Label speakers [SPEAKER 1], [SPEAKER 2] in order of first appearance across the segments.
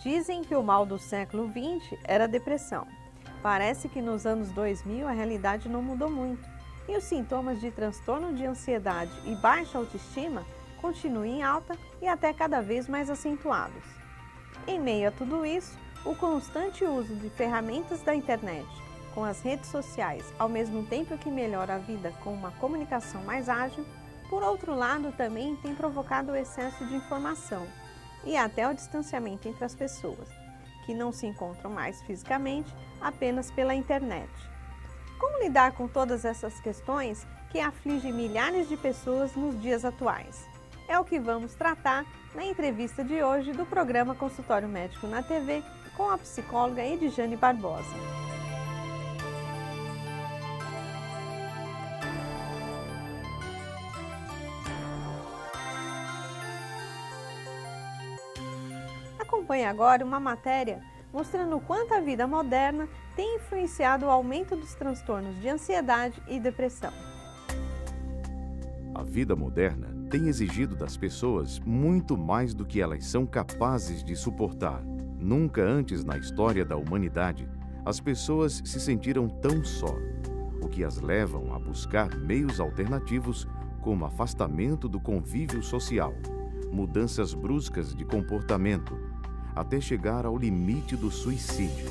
[SPEAKER 1] Dizem que o mal do século XX era a depressão. Parece que nos anos 2000 a realidade não mudou muito e os sintomas de transtorno de ansiedade e baixa autoestima continuam em alta e até cada vez mais acentuados. Em meio a tudo isso, o constante uso de ferramentas da internet, com as redes sociais, ao mesmo tempo que melhora a vida com uma comunicação mais ágil, por outro lado também tem provocado o excesso de informação e até o distanciamento entre as pessoas, que não se encontram mais fisicamente apenas pela internet. Como lidar com todas essas questões que afligem milhares de pessoas nos dias atuais? É o que vamos tratar na entrevista de hoje do programa Consultório Médico na TV com a psicóloga Edjane Barbosa. Acompanhe agora uma matéria mostrando o quanto a vida moderna tem influenciado o aumento dos transtornos de ansiedade e depressão.
[SPEAKER 2] A vida moderna tem exigido das pessoas muito mais do que elas são capazes de suportar. Nunca antes na história da humanidade, as pessoas se sentiram tão só, o que as levam a buscar meios alternativos como afastamento do convívio social, mudanças bruscas de comportamento, até chegar ao limite do suicídio.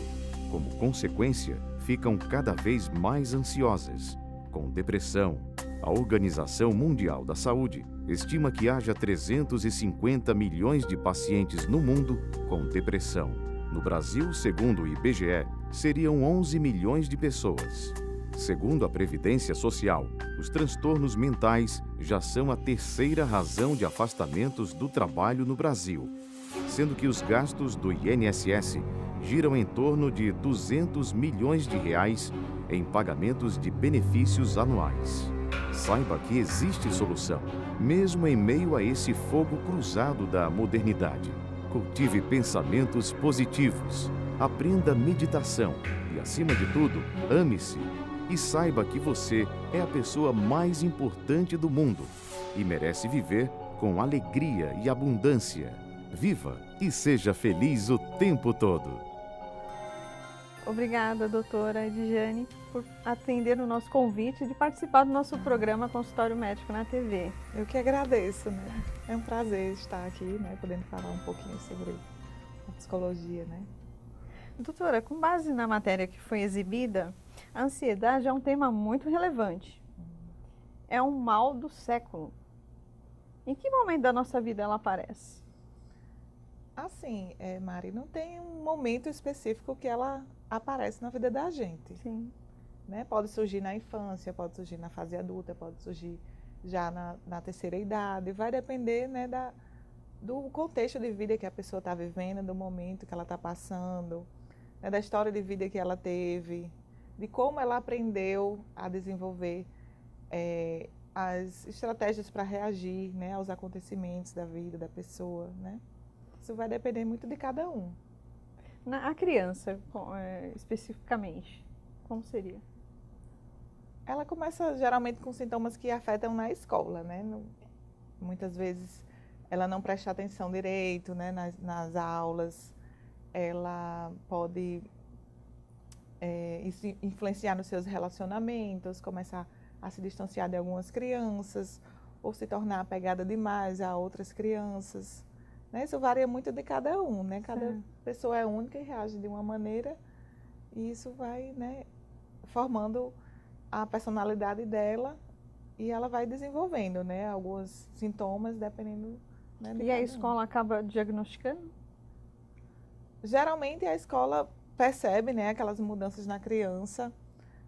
[SPEAKER 2] Como consequência, ficam cada vez mais ansiosas, com depressão. A Organização Mundial da Saúde estima que haja 350 milhões de pacientes no mundo com depressão. No Brasil, segundo o IBGE, seriam 11 milhões de pessoas. Segundo a Previdência Social, os transtornos mentais já são a terceira razão de afastamentos do trabalho no Brasil, sendo que os gastos do INSS giram em torno de 200 milhões de reais em pagamentos de benefícios anuais. Saiba que existe solução, mesmo em meio a esse fogo cruzado da modernidade. Cultive pensamentos positivos, aprenda meditação e, acima de tudo, ame-se. E saiba que você é a pessoa mais importante do mundo e merece viver com alegria e abundância. Viva e seja feliz o tempo todo.
[SPEAKER 1] Obrigada, doutora Edjane, por atender o nosso convite de participar do nosso programa Consultório Médico na TV.
[SPEAKER 3] Eu que agradeço, né? É um prazer estar aqui, né? Podendo falar um pouquinho sobre a psicologia, né?
[SPEAKER 1] Doutora, com base na matéria que foi exibida, a ansiedade é um tema muito relevante. É um mal do século. Em que momento da nossa vida ela aparece?
[SPEAKER 3] Assim, Mari, não tem um momento específico que ela aparece na vida da gente.
[SPEAKER 1] Sim.
[SPEAKER 3] Né? Pode surgir na infância, pode surgir na fase adulta, pode surgir já na terceira idade. Vai depender, né, do contexto de vida que a pessoa está vivendo, do momento que ela está passando, né, da história de vida que ela teve, de como ela aprendeu a desenvolver as estratégias para reagir, né, aos acontecimentos da vida da pessoa, né? Isso vai depender muito de cada um.
[SPEAKER 1] A criança, especificamente, como seria?
[SPEAKER 3] Ela começa geralmente com sintomas que afetam na escola, né? Muitas vezes ela não presta atenção direito, né, nas aulas, ela pode influenciar nos seus relacionamentos, começar a se distanciar de algumas crianças, ou se tornar apegada demais a outras crianças. Né? Isso varia muito de cada um, né? Cada pessoa é única e reage de uma maneira, e isso vai, né, formando a personalidade dela e ela vai desenvolvendo, né, alguns sintomas dependendo, né, de
[SPEAKER 1] E a escola acaba diagnosticando?
[SPEAKER 3] Geralmente a escola percebe, né, aquelas mudanças na criança.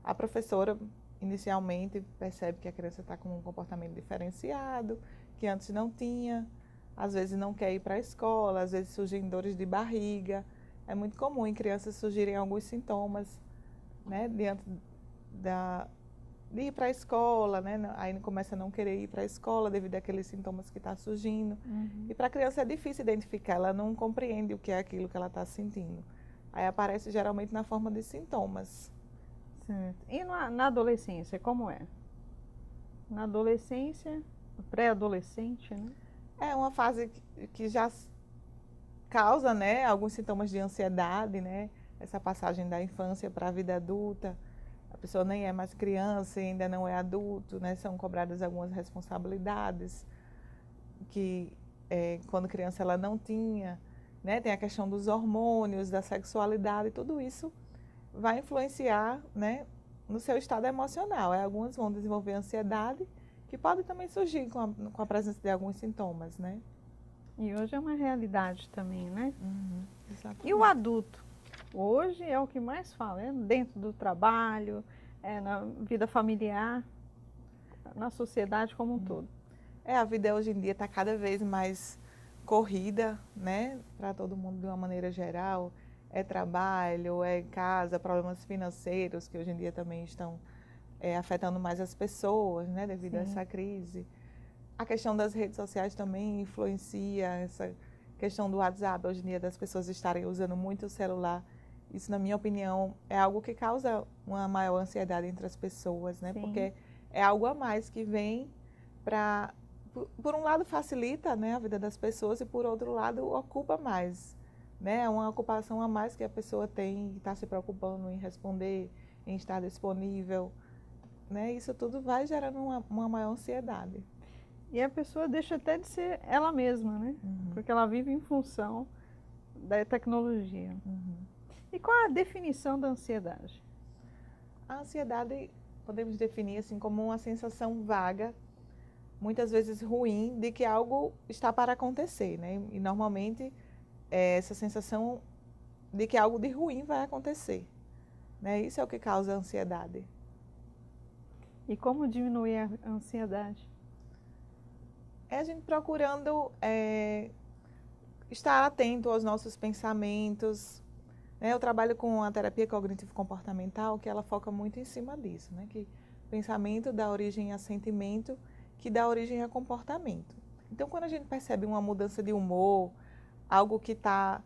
[SPEAKER 3] A professora inicialmente percebe que a criança está com um comportamento diferenciado, que antes não tinha. Às vezes não quer ir para a escola, às vezes surgem dores de barriga. É muito comum em crianças surgirem alguns sintomas, né, diante de ir para a escola, né? Aí começa a não querer ir para a escola devido àqueles sintomas que estão surgindo. E para a criança é difícil identificar, ela não compreende o que é aquilo que ela está sentindo. Aí aparece geralmente na forma de sintomas.
[SPEAKER 1] Certo. E na adolescência, como é? Na adolescência, pré-adolescente, né?
[SPEAKER 3] É uma fase que já causa, né, alguns sintomas de ansiedade, né? Essa passagem da infância para a vida adulta. A pessoa nem é mais criança e ainda não é adulto, né? São cobradas algumas responsabilidades que quando criança ela não tinha, né? Tem a questão dos hormônios, da sexualidade, tudo isso vai influenciar, né, no seu estado emocional. Alguns vão desenvolver ansiedade, que pode também surgir com a presença de alguns sintomas, né?
[SPEAKER 1] E hoje é uma realidade também, né?
[SPEAKER 3] Exatamente.
[SPEAKER 1] E o adulto? Hoje é o que mais fala, é dentro do trabalho, na vida familiar, na sociedade como um todo.
[SPEAKER 3] A vida hoje em dia está cada vez mais corrida, né, para todo mundo de uma maneira geral. É trabalho, é casa, problemas financeiros que hoje em dia também estão afetando mais as pessoas, né, devido a essa crise. A questão das redes sociais também influencia, essa questão do WhatsApp, hoje em dia das pessoas estarem usando muito o celular. Isso, na minha opinião, é algo que causa uma maior ansiedade entre as pessoas, né?
[SPEAKER 1] Sim.
[SPEAKER 3] Porque é algo a mais que vem para, por um lado, facilita, né, a vida das pessoas e, por outro lado, ocupa mais, né? É uma ocupação a mais que a pessoa tem, está se preocupando em responder, em estar disponível, né? Isso tudo vai gerando uma maior ansiedade.
[SPEAKER 1] E a pessoa deixa até de ser ela mesma, né? Porque ela vive em função da tecnologia. E qual a definição da ansiedade?
[SPEAKER 3] A ansiedade podemos definir assim como uma sensação vaga, muitas vezes ruim, de que algo está para acontecer, né? E normalmente essa sensação de que algo de ruim vai acontecer, né? Isso é o que causa a ansiedade.
[SPEAKER 1] E como diminuir a ansiedade?
[SPEAKER 3] É a gente procurando estar atento aos nossos pensamentos, né? Eu trabalho com a terapia cognitivo-comportamental, que ela foca muito em cima disso, né? Que pensamento dá origem a sentimento, que dá origem a comportamento. Então, quando a gente percebe uma mudança de humor, algo que está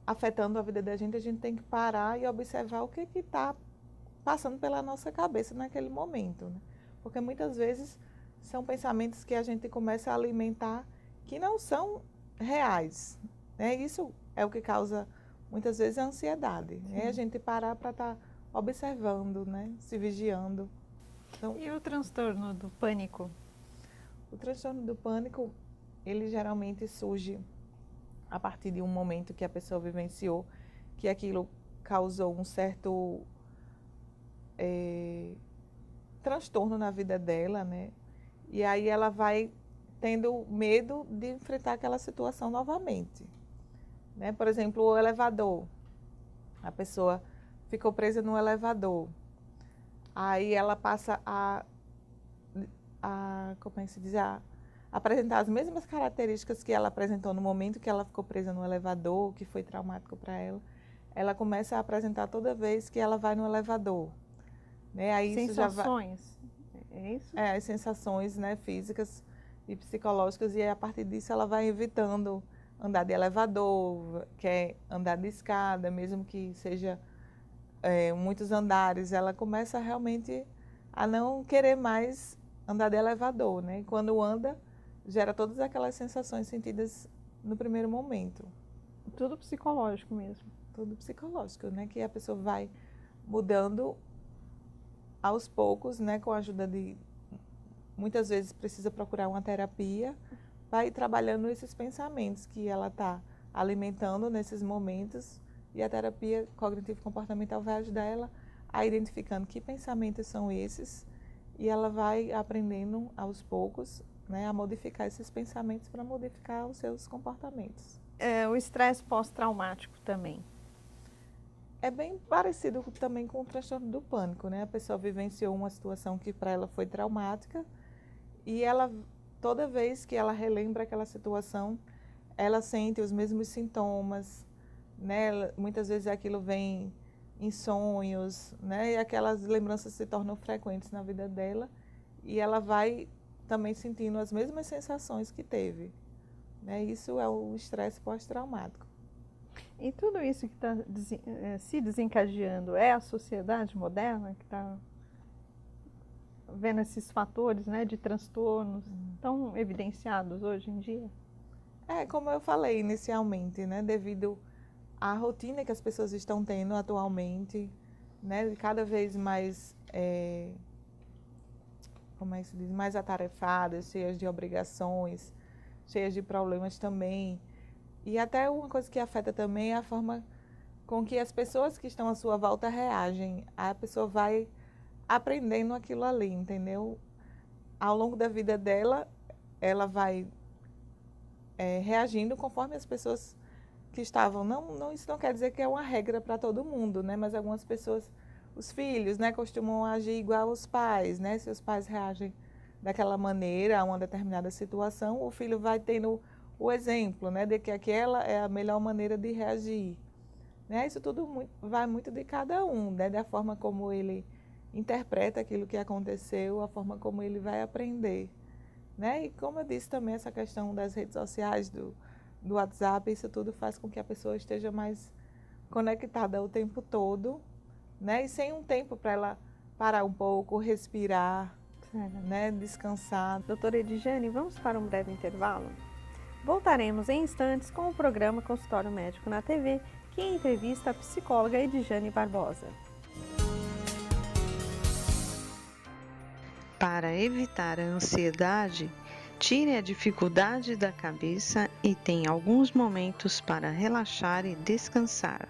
[SPEAKER 3] afetando a vida da gente, a gente tem que parar e observar o que está passando pela nossa cabeça naquele momento, né? Porque muitas vezes são pensamentos que a gente começa a alimentar que não são reais, né? Isso é o que causa muitas vezes a ansiedade. É a gente parar para estar observando, né? Se vigiando. Então,
[SPEAKER 1] e o transtorno do pânico?
[SPEAKER 3] O transtorno do pânico, ele geralmente surge a partir de um momento que a pessoa vivenciou, que aquilo causou um certo transtorno na vida dela, né? E aí ela vai tendo medo de enfrentar aquela situação novamente, né? Por exemplo, o elevador. A pessoa ficou presa no elevador. Aí ela passa como é que se diz? A apresentar as mesmas características que ela apresentou no momento que ela ficou presa no elevador, que foi traumático para ela. Ela começa a apresentar toda vez que ela vai no elevador, né? Aí
[SPEAKER 1] sensações,
[SPEAKER 3] isso
[SPEAKER 1] é isso?
[SPEAKER 3] As sensações, né, físicas e psicológicas, e aí, a partir disso ela vai evitando andar de elevador, quer andar de escada, mesmo que seja muitos andares, ela começa realmente a não querer mais andar de elevador, né? E quando anda, gera todas aquelas sensações sentidas no primeiro momento.
[SPEAKER 1] Tudo psicológico mesmo.
[SPEAKER 3] Tudo psicológico, né? Que a pessoa vai mudando aos poucos, né? Com a ajuda de... Muitas vezes precisa procurar uma terapia, vai trabalhando esses pensamentos que ela está alimentando nesses momentos, e a terapia cognitivo-comportamental vai ajudar ela a identificando que pensamentos são esses, e ela vai aprendendo aos poucos, né, a modificar esses pensamentos para modificar os seus comportamentos.
[SPEAKER 1] O estresse pós-traumático também.
[SPEAKER 3] É bem parecido também com o transtorno do pânico, né? A pessoa vivenciou uma situação que para ela foi traumática, e ela, toda vez que ela relembra aquela situação, ela sente os mesmos sintomas, né? Muitas vezes aquilo vem em sonhos, né? E aquelas lembranças se tornam frequentes na vida dela, e ela vai também sentindo as mesmas sensações que teve, né? Isso é o estresse pós-traumático.
[SPEAKER 1] E tudo isso que está se desencadeando é a sociedade moderna que está vendo esses fatores, né, de transtornos tão evidenciados hoje em dia?
[SPEAKER 3] Como eu falei inicialmente, né? Devido à rotina que as pessoas estão tendo atualmente, né? Cada vez mais, como é que se diz? Mais atarefadas, cheias de obrigações, cheias de problemas também. E até uma coisa que afeta também é a forma com que as pessoas que estão à sua volta reagem. A pessoa vai aprendendo aquilo ali, entendeu? Ao longo da vida dela, ela vai reagindo conforme as pessoas que estavam. Isso não quer dizer que é uma regra para todo mundo, né? Mas algumas pessoas, os filhos, né, costumam agir igual aos pais, né? Se os pais reagem daquela maneira a uma determinada situação, o filho vai tendo o exemplo, né, de que aquela é a melhor maneira de reagir. Né? Isso tudo vai muito de cada um, né? Da forma como ele interpreta aquilo que aconteceu, a forma como ele vai aprender. Né? E como eu disse também, essa questão das redes sociais, do WhatsApp, isso tudo faz com que a pessoa esteja mais conectada o tempo todo, né? E sem um tempo para ela parar um pouco, respirar, né? Descansar.
[SPEAKER 1] Doutora Edjane, vamos para um breve intervalo? Voltaremos em instantes com o programa Consultório Médico na TV, que entrevista a psicóloga Edjane Barbosa. Para evitar a ansiedade, tire a dificuldade da cabeça e tenha alguns momentos para relaxar e descansar.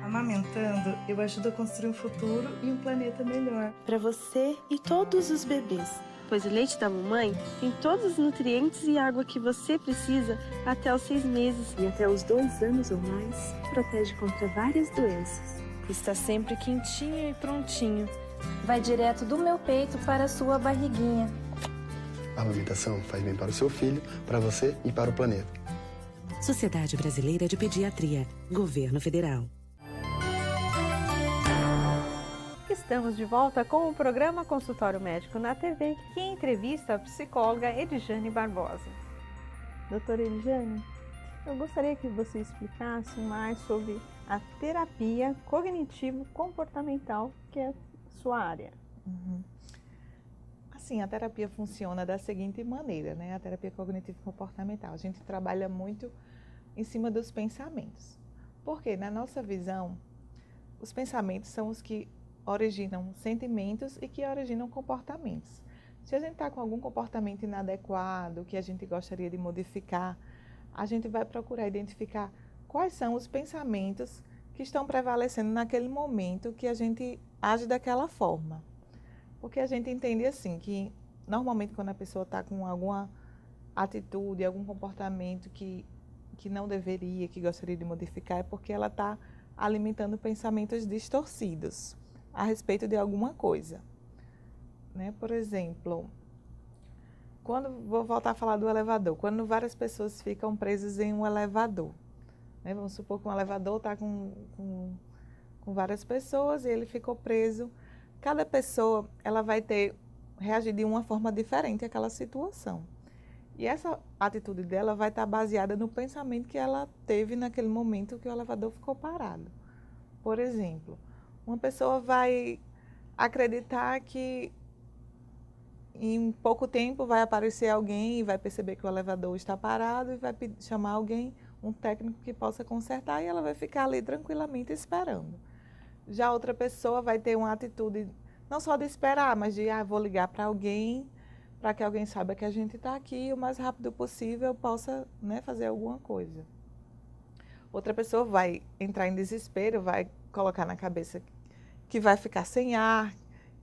[SPEAKER 4] Amamentando, eu ajudo a construir um futuro e um planeta melhor.
[SPEAKER 5] Para você e todos os bebês, pois o leite da mamãe tem todos os nutrientes e água que você precisa até os 6 meses.
[SPEAKER 6] E até os 2 anos ou mais, protege contra várias doenças.
[SPEAKER 7] Está sempre quentinho e prontinho.
[SPEAKER 8] Vai direto do meu peito para a sua barriguinha.
[SPEAKER 9] A amamentação faz bem para o seu filho, para você e para o planeta.
[SPEAKER 10] Sociedade Brasileira de Pediatria, Governo Federal.
[SPEAKER 1] Estamos de volta com o programa Consultório Médico na TV, que entrevista a psicóloga Edjane Barbosa. Doutora Edjane, eu gostaria que você explicasse mais sobre a terapia cognitivo-comportamental, que é a sua área.
[SPEAKER 3] Assim, a terapia funciona da seguinte maneira, né? A terapia cognitivo-comportamental. A gente trabalha muito em cima dos pensamentos. Porque, na nossa visão, os pensamentos são os que originam sentimentos e que originam comportamentos. Se a gente está com algum comportamento inadequado, que a gente gostaria de modificar, a gente vai procurar identificar quais são os pensamentos que estão prevalecendo naquele momento que a gente age daquela forma. Porque a gente entende assim, que normalmente quando a pessoa está com alguma atitude, algum comportamento que não deveria, que gostaria de modificar, é porque ela está alimentando pensamentos distorcidos a respeito de alguma coisa. Né? Por exemplo, vou voltar a falar do elevador, quando várias pessoas ficam presas em um elevador, né? Vamos supor que um elevador está com várias pessoas e ele ficou preso. Cada pessoa ela vai reagir de uma forma diferente àquela situação. E essa atitude dela vai estar baseada no pensamento que ela teve naquele momento que o elevador ficou parado. Por exemplo, uma pessoa vai acreditar que em pouco tempo vai aparecer alguém e vai perceber que o elevador está parado e vai chamar alguém, um técnico que possa consertar, e ela vai ficar ali tranquilamente esperando. Já outra pessoa vai ter uma atitude não só de esperar, mas de vou ligar para alguém, para que alguém saiba que a gente está aqui e o mais rápido possível possa, né, fazer alguma coisa. Outra pessoa vai entrar em desespero, vai colocar na cabeça que vai ficar sem ar,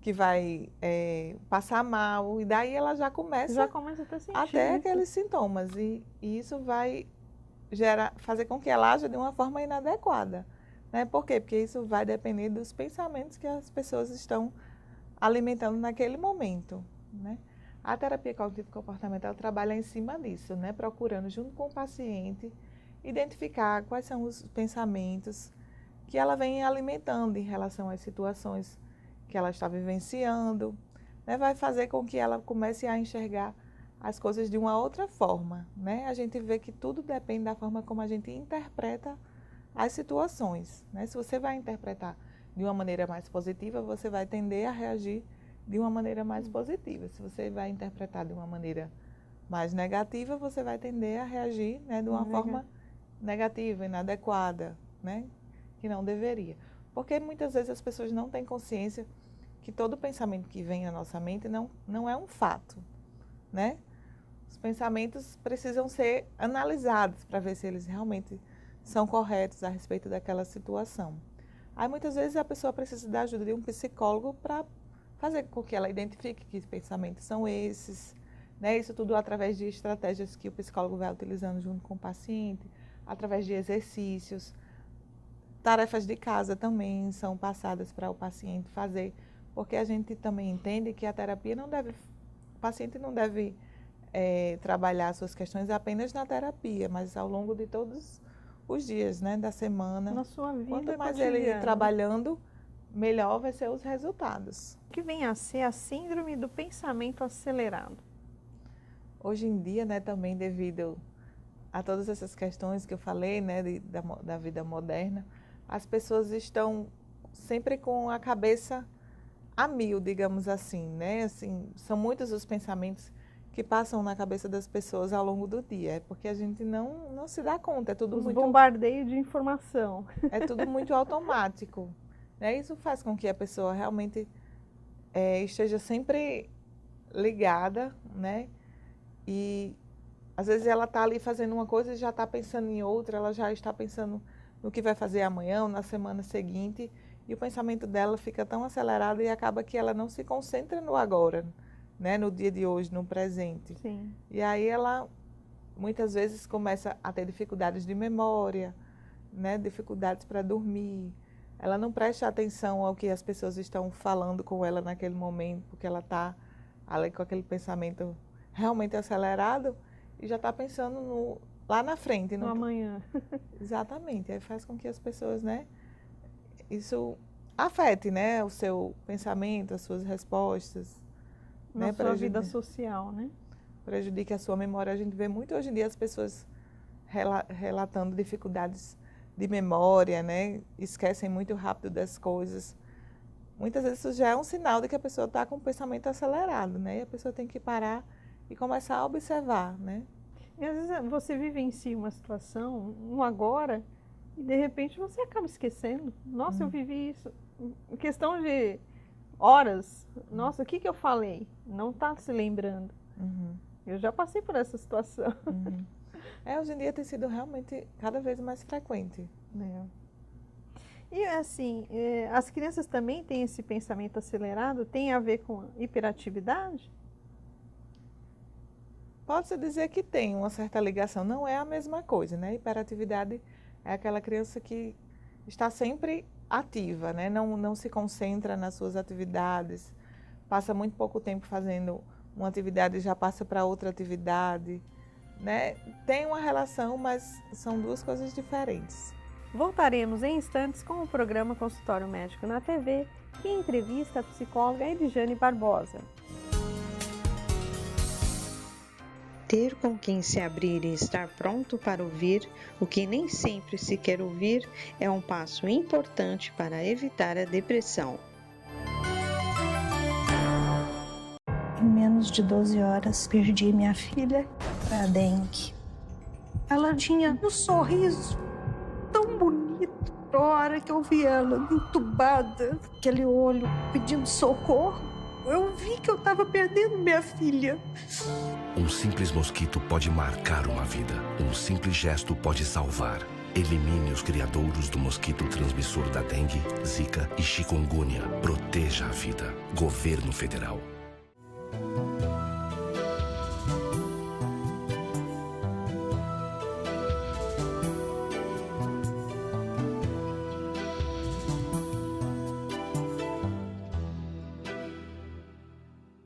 [SPEAKER 3] que vai passar mal, e daí ela já começa
[SPEAKER 1] a sentir
[SPEAKER 3] até aqueles sintomas, e isso vai fazer com que ela aja de uma forma inadequada. Né? Por quê? Porque isso vai depender dos pensamentos que as pessoas estão alimentando naquele momento. Né? A terapia cognitivo-comportamental trabalha em cima disso, né? Procurando, junto com o paciente, identificar quais são os pensamentos que ela vem alimentando em relação às situações que ela está vivenciando, né? Vai fazer com que ela comece a enxergar as coisas de uma outra forma, né? A gente vê que tudo depende da forma como a gente interpreta as situações, né? Se você vai interpretar de uma maneira mais positiva, você vai tender a reagir de uma maneira mais positiva. Se você vai interpretar de uma maneira mais negativa, você vai tender a reagir, né, de uma forma negativa, inadequada, né? Que não deveria. Porque muitas vezes as pessoas não têm consciência que todo pensamento que vem à nossa mente não é um fato, né? Os pensamentos precisam ser analisados para ver se eles realmente são corretos a respeito daquela situação. Aí muitas vezes a pessoa precisa da ajuda de um psicólogo para fazer com que ela identifique que pensamentos são esses, né? Isso tudo através de estratégias que o psicólogo vai utilizando junto com o paciente, através de exercícios. Tarefas de casa também são passadas para o paciente fazer, porque a gente também entende que a terapia o paciente não deve trabalhar suas questões apenas na terapia, mas ao longo de todos os dias, né, da semana.
[SPEAKER 1] Na sua vida
[SPEAKER 3] Quanto mais
[SPEAKER 1] cotidiana.
[SPEAKER 3] ele trabalhando, melhor vai ser os resultados.
[SPEAKER 1] O que vem a ser a síndrome do pensamento acelerado?
[SPEAKER 3] Hoje em dia, né, também devido a todas essas questões que eu falei, né, da vida moderna, as pessoas estão sempre com a cabeça a mil, digamos assim, né? Assim, são muitos os pensamentos que passam na cabeça das pessoas ao longo do dia, porque a gente não se dá conta, é tudo muito
[SPEAKER 1] bombardeio de informação.
[SPEAKER 3] É tudo muito automático, né? Isso faz com que a pessoa realmente esteja sempre ligada, né? E às vezes ela está ali fazendo uma coisa e já está pensando em outra, ela já está pensando no que vai fazer amanhã ou na semana seguinte, e o pensamento dela fica tão acelerado e acaba que ela não se concentra no agora, né? No dia de hoje, no presente.
[SPEAKER 1] Sim.
[SPEAKER 3] E aí ela muitas vezes começa a ter dificuldades de memória, né? Dificuldades para dormir. Ela não presta atenção ao que as pessoas estão falando com ela naquele momento, porque ela está ali com aquele pensamento realmente acelerado e já está pensando lá na frente.
[SPEAKER 1] No amanhã.
[SPEAKER 3] Exatamente. Aí faz com que as pessoas, né, isso afete, né, o seu pensamento, as suas respostas.
[SPEAKER 1] Na sua vida social, né?
[SPEAKER 3] Prejudica a sua memória. A gente vê muito hoje em dia as pessoas relatando dificuldades de memória, né? Esquecem muito rápido das coisas. Muitas vezes isso já é um sinal de que a pessoa está com o pensamento acelerado, né? E a pessoa tem que parar e começar a observar, né?
[SPEAKER 1] E às vezes você vivencia uma situação, um agora, e de repente você acaba esquecendo. Nossa, eu vivi isso. Em questão de horas, nossa, o que eu falei? Não está se lembrando. Eu já passei por essa situação.
[SPEAKER 3] Hoje em dia tem sido realmente cada vez mais frequente.
[SPEAKER 1] E assim, as crianças também têm esse pensamento acelerado? Tem a ver com hiperatividade?
[SPEAKER 3] Pode-se dizer que tem uma certa ligação. Não é a mesma coisa, né? Hiperatividade é aquela criança que está sempre ativa, né? Não se concentra nas suas atividades, passa muito pouco tempo fazendo uma atividade e já passa para outra atividade, né? Tem uma relação, mas são duas coisas diferentes.
[SPEAKER 1] Voltaremos em instantes com o programa Consultório Médico na TV, que entrevista a psicóloga Edjane Barbosa.
[SPEAKER 11] Ter com quem se abrir e estar pronto para ouvir o que nem sempre se quer ouvir é um passo importante para evitar a depressão.
[SPEAKER 4] Em menos de 12 horas, perdi minha filha para a dengue. Ela tinha um sorriso tão bonito. A hora que eu vi ela entubada, aquele olho pedindo socorro, eu vi que eu estava perdendo minha filha.
[SPEAKER 12] Um simples mosquito pode marcar uma vida. Um simples gesto pode salvar. Elimine os criadouros do mosquito transmissor da dengue, zika e chikungunya. Proteja a vida. Governo Federal.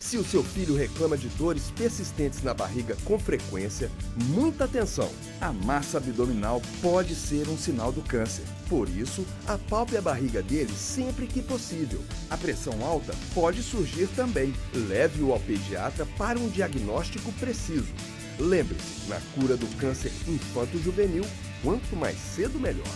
[SPEAKER 13] Se o seu filho reclama de dores persistentes na barriga com frequência, muita atenção! A massa abdominal pode ser um sinal do câncer. Por isso, apalpe a barriga dele sempre que possível. A pressão alta pode surgir também. Leve-o ao pediatra para um diagnóstico preciso. Lembre-se, na cura do câncer infanto-juvenil, quanto mais cedo, melhor.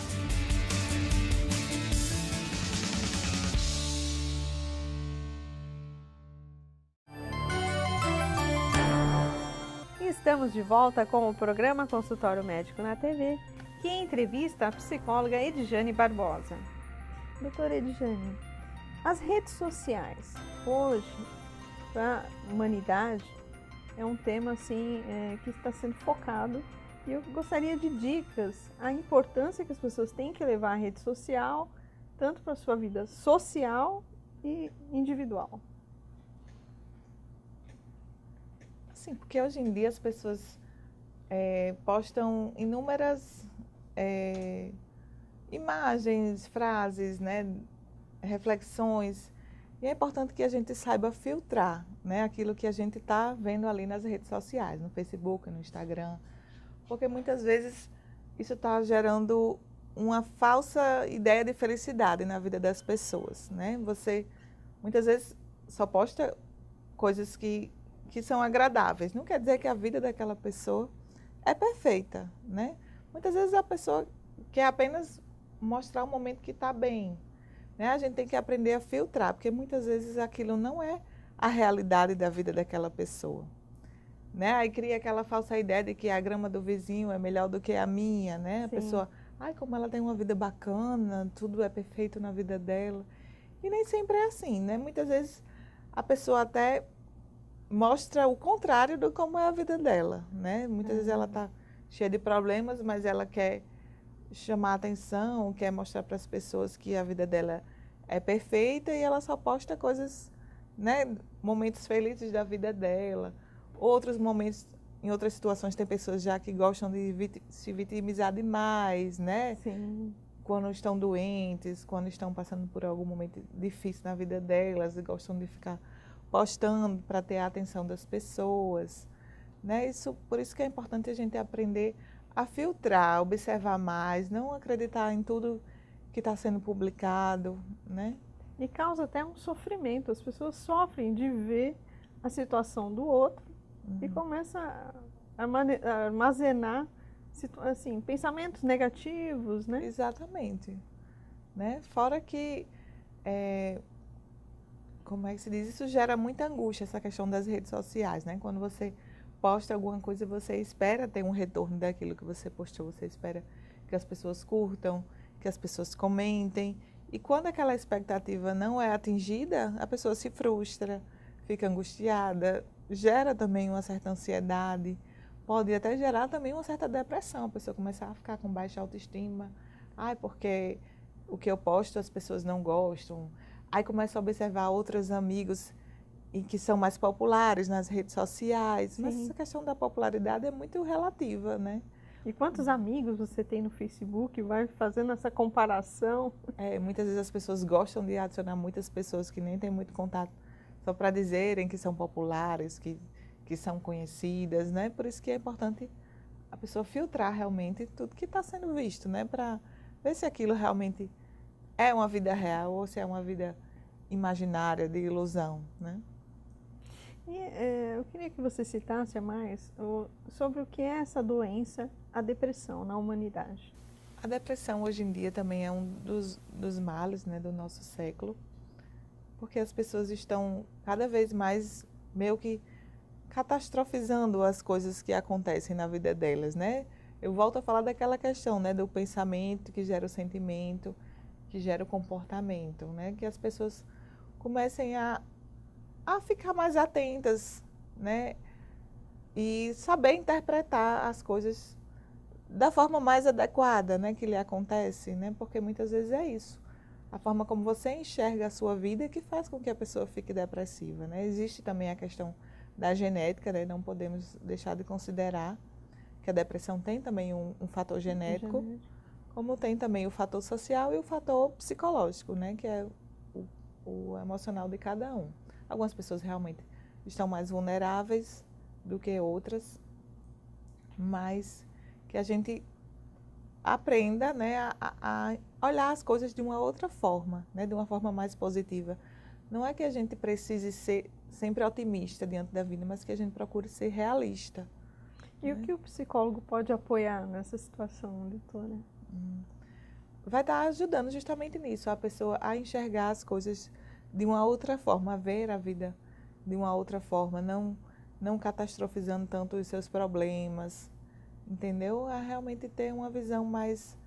[SPEAKER 1] Estamos de volta com o programa Consultório Médico na TV, que entrevista a psicóloga Edjane Barbosa. Doutora Edjane, as redes sociais, hoje, para a humanidade, é um tema assim, que está sendo focado, e eu gostaria de dicas, a importância que as pessoas têm que levar a rede social, tanto para a sua vida social e individual.
[SPEAKER 3] Sim, porque hoje em dia as pessoas postam inúmeras imagens, frases, né, reflexões, e é importante que a gente saiba filtrar, né, aquilo que a gente está vendo ali nas redes sociais, no Facebook, no Instagram, porque muitas vezes isso está gerando uma falsa ideia de felicidade na vida das pessoas, né? Você muitas vezes só posta coisas que são agradáveis. Não quer dizer que a vida daquela pessoa é perfeita, né? Muitas vezes a pessoa quer apenas mostrar o momento que está bem, né? A gente tem que aprender a filtrar, porque muitas vezes aquilo não é a realidade da vida daquela pessoa, né? Aí cria aquela falsa ideia de que a grama do vizinho é melhor do que a minha, né? A pessoa, ai, como ela tem uma vida bacana, tudo é perfeito na vida dela. E nem sempre é assim, né? Muitas vezes a pessoa até mostra o contrário do como é a vida dela, né? Muitas vezes ela está cheia de problemas, mas ela quer chamar atenção, quer mostrar para as pessoas que a vida dela é perfeita, e ela só posta coisas, né? Momentos felizes da vida dela. Outros momentos, em outras situações, tem pessoas já que gostam de se vitimizar demais, né?
[SPEAKER 1] Sim.
[SPEAKER 3] Quando estão doentes, quando estão passando por algum momento difícil na vida delas, e gostam de ficar postando para ter a atenção das pessoas, né? Por isso que é importante a gente aprender a filtrar, observar mais, não acreditar em tudo que está sendo publicado, né?
[SPEAKER 1] E causa até um sofrimento. As pessoas sofrem de ver a situação do outro e começa a armazenar assim, pensamentos negativos, né?
[SPEAKER 3] Exatamente, né? Fora que como é que se diz? Isso gera muita angústia, essa questão das redes sociais, né? Quando você posta alguma coisa, você espera ter um retorno daquilo que você postou, você espera que as pessoas curtam, que as pessoas comentem. E quando aquela expectativa não é atingida, a pessoa se frustra, fica angustiada, gera também uma certa ansiedade, pode até gerar também uma certa depressão, a pessoa começar a ficar com baixa autoestima. Ai, porque o que eu posto as pessoas não gostam. Aí começa a observar outros amigos que são mais populares nas redes sociais. Sim. Mas essa questão da popularidade é muito relativa, né?
[SPEAKER 1] E quantos amigos você tem no Facebook? Vai fazendo essa comparação.
[SPEAKER 3] Muitas vezes as pessoas gostam de adicionar muitas pessoas que nem têm muito contato, só para dizerem que são populares, que são conhecidas, né? Por isso que é importante a pessoa filtrar realmente tudo que está sendo visto, né? Para ver se aquilo realmente é uma vida real ou se é uma vida imaginária, de ilusão, né?
[SPEAKER 1] E, eu queria que você citasse mais sobre o que é essa doença, a depressão, na humanidade.
[SPEAKER 3] A depressão hoje em dia também é um dos males, né, do nosso século, porque as pessoas estão cada vez mais meio que catastrofizando as coisas que acontecem na vida delas, né? Eu volto a falar daquela questão, né, do pensamento que gera o sentimento, que gera o comportamento, né? Que as pessoas comecem a ficar mais atentas, né? E saber interpretar as coisas da forma mais adequada, né? Que lhe acontece, né? Porque muitas vezes é isso. A forma como você enxerga a sua vida que faz com que a pessoa fique depressiva, né? Existe também a questão da genética, né? Não podemos deixar de considerar que a depressão tem também um fator genético, como tem também o fator social e o fator psicológico, né? Que é o emocional de cada um. Algumas pessoas realmente estão mais vulneráveis do que outras, mas que a gente aprenda, né, a olhar as coisas de uma outra forma, né, de uma forma mais positiva. Não é que a gente precise ser sempre otimista diante da vida, mas que a gente procure ser realista.
[SPEAKER 1] E o que o psicólogo pode apoiar nessa situação, doutora?
[SPEAKER 3] Vai estar ajudando justamente nisso, a pessoa a enxergar as coisas de uma outra forma, a ver a vida de uma outra forma, não catastrofizando tanto os seus problemas, entendeu? A realmente ter uma visão mais,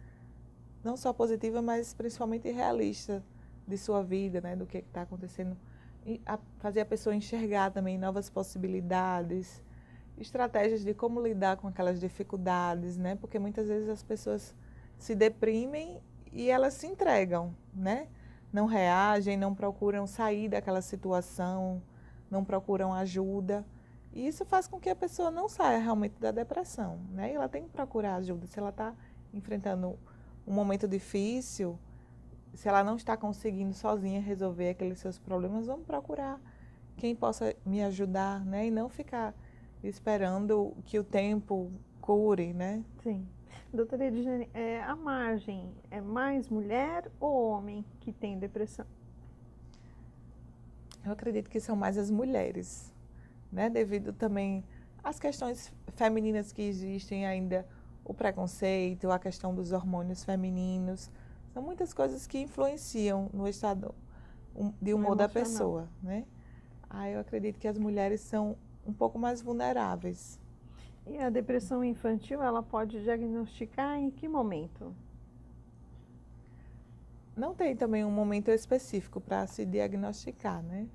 [SPEAKER 3] não só positiva, mas principalmente realista de sua vida, né, do que está acontecendo. E fazer a pessoa enxergar também novas possibilidades, estratégias de como lidar com aquelas dificuldades, né? Porque muitas vezes as pessoas se deprimem e elas se entregam, né? Não reagem, não procuram sair daquela situação, não procuram ajuda. E isso faz com que a pessoa não saia realmente da depressão, né? E ela tem que procurar ajuda. Se ela está enfrentando um momento difícil, se ela não está conseguindo sozinha resolver aqueles seus problemas, vamos procurar quem possa me ajudar, né? E não ficar esperando que o tempo cure, né?
[SPEAKER 1] Sim. Doutora Edjane, a margem é mais mulher ou homem que tem depressão?
[SPEAKER 3] Eu acredito que são mais as mulheres, né? Devido também às questões femininas que existem ainda, o preconceito, a questão dos hormônios femininos. São muitas coisas que influenciam no estado de humor da pessoa, né? Eu acredito que as mulheres são um pouco mais vulneráveis.
[SPEAKER 1] E a depressão infantil, ela pode diagnosticar em que momento?
[SPEAKER 3] Não tem também um momento específico para se diagnosticar, né?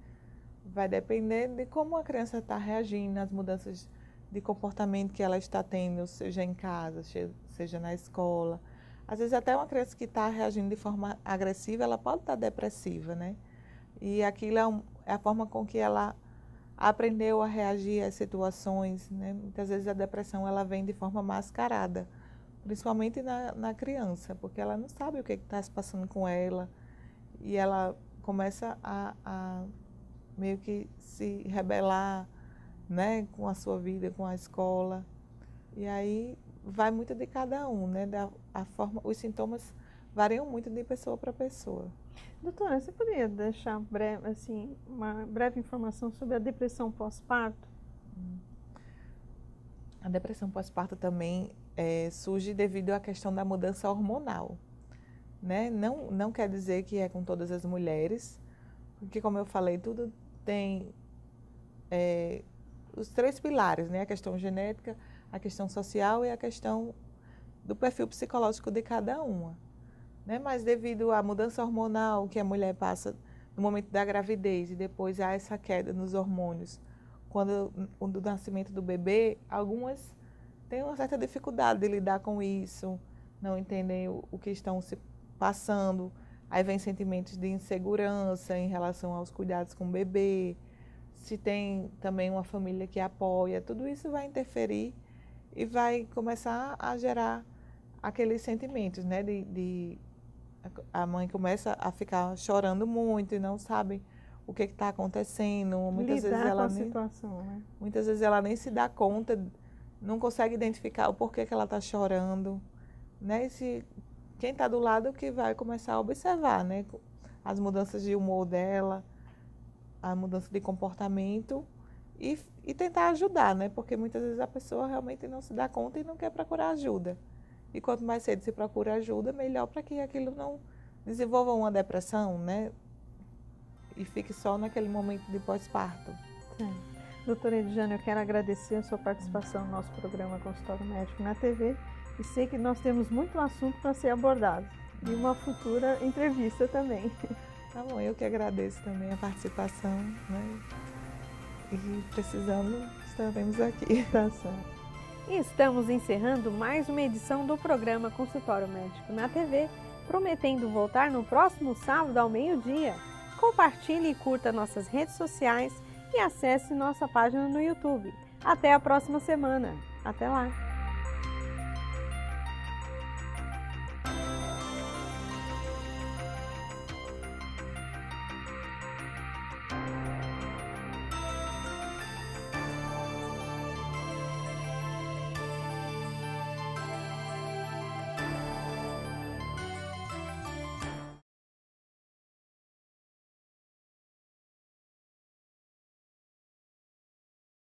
[SPEAKER 3] Vai depender de como a criança está reagindo, às mudanças de comportamento que ela está tendo, seja em casa, seja na escola. Às vezes até uma criança que está reagindo de forma agressiva, ela pode estar depressiva, né? E aquilo é a forma com que ela aprendeu a reagir às situações, né? Muitas vezes a depressão ela vem de forma mascarada, principalmente na criança, porque ela não sabe o que está se passando com ela e ela começa a meio que se rebelar, né, com a sua vida, com a escola. E aí vai muito de cada um, né? Os sintomas variam muito de pessoa para pessoa.
[SPEAKER 1] Doutora, você poderia deixar uma breve informação sobre a depressão pós-parto?
[SPEAKER 3] A depressão pós-parto também surge devido à questão da mudança hormonal, né? Não quer dizer que é com todas as mulheres, porque, como eu falei, tudo tem os 3 pilares, né? A questão genética, a questão social e a questão do perfil psicológico de cada uma. Né? Mas devido à mudança hormonal que a mulher passa no momento da gravidez e depois há essa queda nos hormônios, quando do nascimento do bebê, algumas têm uma certa dificuldade de lidar com isso, não entendem o que estão se passando, aí vem sentimentos de insegurança em relação aos cuidados com o bebê, se tem também uma família que apoia, tudo isso vai interferir e vai começar a gerar aqueles sentimentos, né? A mãe começa a ficar chorando muito e não sabe o que está acontecendo. Muitas vezes ela nem se dá conta, não consegue identificar o porquê que ela está chorando, né? E quem está do lado que vai começar a observar, né? As mudanças de humor dela, a mudança de comportamento e tentar ajudar, né? Porque muitas vezes a pessoa realmente não se dá conta e não quer procurar ajuda. E quanto mais cedo se procura ajuda, melhor para que aquilo não desenvolva uma depressão, né? E fique só naquele momento de pós-parto.
[SPEAKER 1] Doutora Edjane, eu quero agradecer a sua participação no nosso programa Consultório Médico na TV e sei que nós temos muito assunto para ser abordado e uma futura entrevista também.
[SPEAKER 3] Tá bom, eu que agradeço também a participação, né? E precisando, estaremos aqui.
[SPEAKER 1] Tá certo. E estamos encerrando mais uma edição do programa Consultório Médico na TV, prometendo voltar no próximo sábado ao meio-dia. Compartilhe e curta nossas redes sociais e acesse nossa página no YouTube. Até a próxima semana. Até lá!